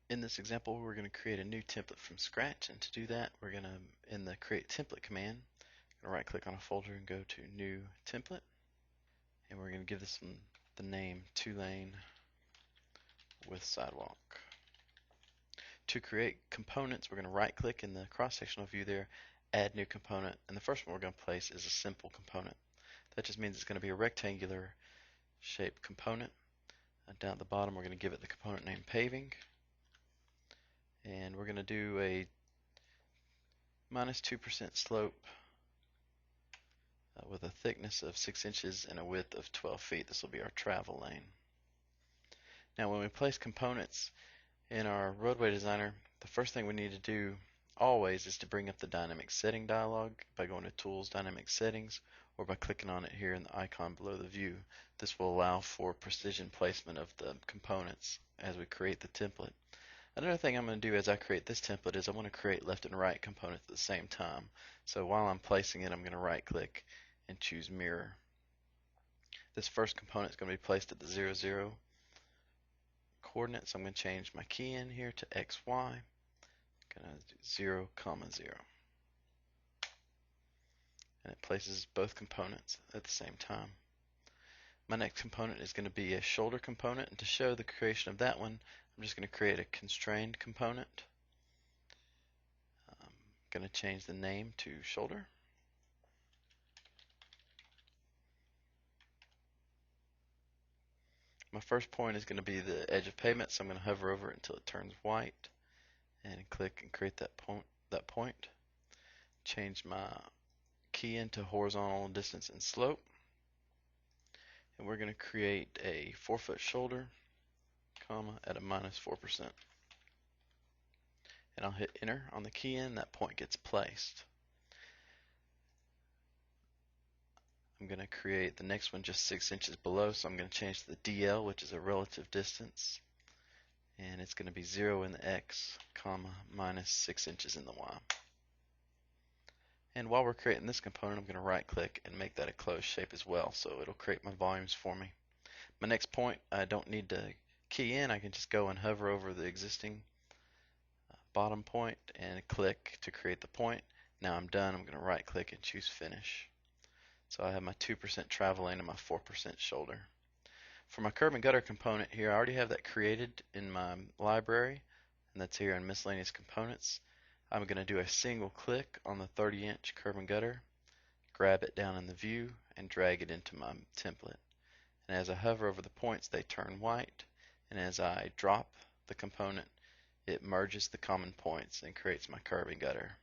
In this example, we're going to create a new template from scratch, and to do that, we're going to, in the create template command, right click on a folder and go to new template, and we're going to give this one the name 2-lane with sidewalk. To create components, we're going to right click in the cross-sectional view there, add new component, and the first one we're going to place is a simple component. That just means it's going to be a rectangular shaped component. Down at the bottom, we're going to give it the component name paving, and we're going to do a -2% slope with a thickness of 6 inches and a width of 12 feet. This will be our travel lane. Now when we place components in our roadway designer, the first thing we need to do always is to bring up the dynamic setting dialog by going to Tools, Dynamic Settings, or by clicking on it here in the icon below the view. This will allow for precision placement of the components as we create the template. Another thing I'm going to do as I create this template is I want to create left and right components at the same time. So while I'm placing it, I'm going to right click and choose mirror. This first component is going to be placed at the 0, 0 coordinates. I'm going to change my key in here to XY. I'm going to do 0, 0. And it places both components at the same time. My next component is going to be a shoulder component, and to show the creation of that one, I'm just going to create a constrained component. I'm going to change the name to shoulder. My first point is going to be the edge of pavement, so I'm going to hover over it until it turns white and click and create that point. Change my key into horizontal distance and slope, and we're going to create a 4-foot shoulder, comma, at a -4%. And I'll hit enter on the key in. That point gets placed. I'm going to create the next one just 6 inches below, so I'm going to change the DL, which is a relative distance, and it's going to be 0 in the X, comma, -6 inches in the Y. And while we're creating this component, I'm going to right click and make that a closed shape as well, so it'll create my volumes for me. My next point, I don't need to key in. I can just go and hover over the existing bottom point and click to create the point. Now I'm done. I'm going to right click and choose finish. So I have my 2% travel lane and my 4% shoulder. For my curb and gutter component here, I already have that created in my library, and that's here in miscellaneous components. I'm going to do a single click on the 30-inch curb and gutter, grab it down in the view, and drag it into my template. And as I hover over the points, they turn white, and as I drop the component, it merges the common points and creates my curb and gutter.